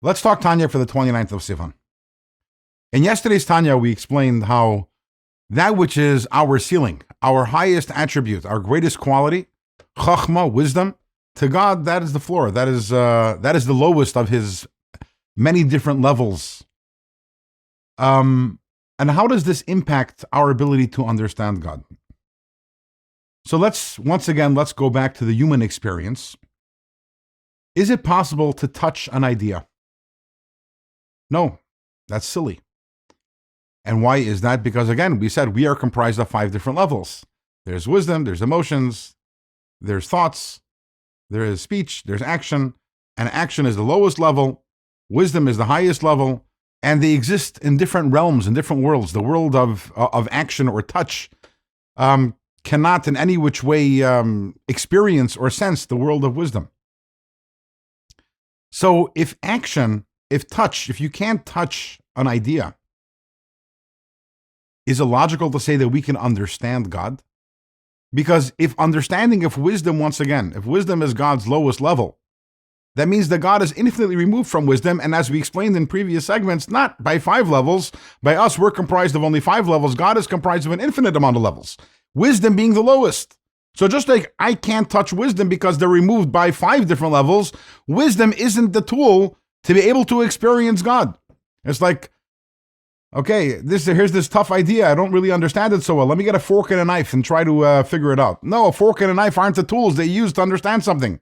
Let's talk Tanya for the 29th of Sivan. In yesterday's Tanya, we explained how that which is our ceiling, our highest attribute, our greatest quality, chachma, wisdom, to God, that is the floor. That is the lowest of His many different levels. And how does this impact our ability to understand God? So let's go back to the human experience. Is it possible to touch an idea? No, that's silly. And why is that? Because again, we said we are comprised of 5 different levels. There's wisdom, there's emotions, there's thoughts, there is speech, there's action, and action is the lowest level, wisdom is the highest level, and they exist in different realms, in different worlds. The world of action or touch cannot in any which way experience or sense the world of wisdom. So if you can't touch an idea, is it logical to say that we can understand God? Because if wisdom is God's lowest level, that means that God is infinitely removed from wisdom, and as we explained in previous segments, not by 5 levels. By us, we're comprised of only 5 levels. God is comprised of an infinite amount of levels, wisdom being the lowest. So just like I can't touch wisdom because they're removed by 5 different levels, wisdom isn't the tool to be able to experience God. It's like, okay, here's this tough idea. I don't really understand it so well. Let me get a fork and a knife and try to figure it out. No, a fork and a knife aren't the tools they use to understand something.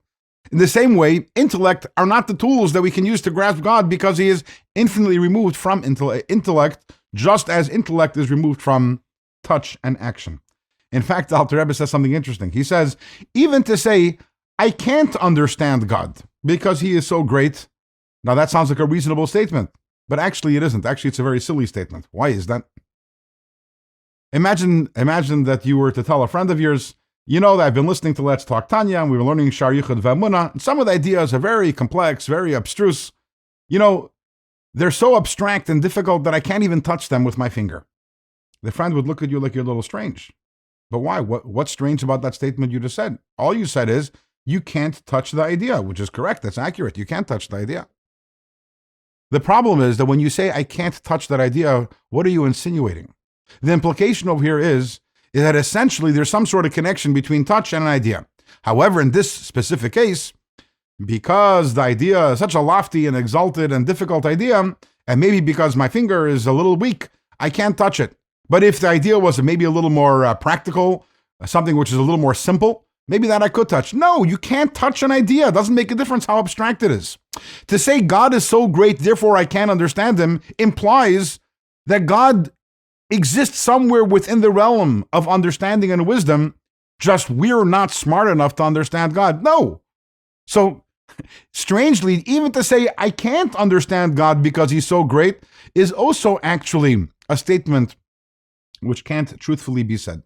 In the same way, intellect are not the tools that we can use to grasp God, because He is infinitely removed from intellect, just as intellect is removed from touch and action. In fact, the Alter Rebbe says something interesting. He says, even to say, I can't understand God because He is so great. Now that sounds like a reasonable statement, but actually it isn't. Actually, it's a very silly statement. Why is that? Imagine that you were to tell a friend of yours, you know that I've been listening to Let's Talk Tanya, and we were learning Shar Yichud V'Emunah, and some of the ideas are very complex, very abstruse. You know, they're so abstract and difficult that I can't even touch them with my finger. The friend would look at you like you're a little strange. But why? What's strange about that statement you just said? All you said is, you can't touch the idea, which is correct. That's accurate. You can't touch the idea. The problem is that when you say, I can't touch that idea, what are you insinuating? The implication over here is that essentially there's some sort of connection between touch and an idea. However, in this specific case, because the idea is such a lofty and exalted and difficult idea, and maybe because my finger is a little weak, I can't touch it. But if the idea was maybe a little more practical, something which is a little more simple, maybe that I could touch. No, you can't touch an idea. It doesn't make a difference how abstract it is. To say God is so great, therefore I can't understand Him, implies that God exists somewhere within the realm of understanding and wisdom, just we're not smart enough to understand God. No. So, strangely, even to say I can't understand God because He's so great is also actually a statement which can't truthfully be said.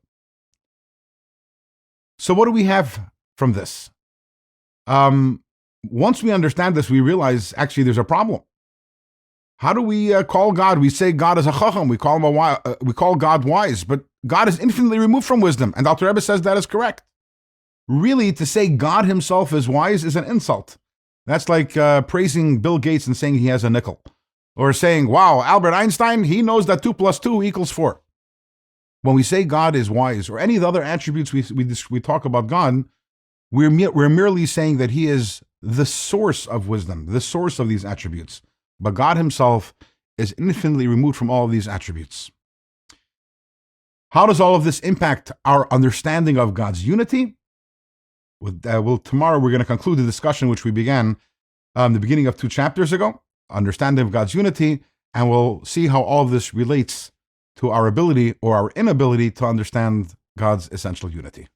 So what do we have from this? Once we understand this, we realize actually there's a problem. How do we call God? We say God is a chacham. We call God wise, but God is infinitely removed from wisdom, and Alter Rebbe says that is correct. Really, to say God Himself is wise is an insult. That's like praising Bill Gates and saying he has a nickel, or saying, "Wow, Albert Einstein, he knows that 2 + 2 = 4." When we say God is wise, or any of the other attributes we talk about God, we're merely saying that He is the source of wisdom, the source of these attributes. But God Himself is infinitely removed from all of these attributes. How does all of this impact our understanding of God's unity? Tomorrow we're going to conclude the discussion which we began the beginning of 2 chapters ago, understanding of God's unity, and we'll see how all of this relates to our ability or our inability to understand God's essential unity.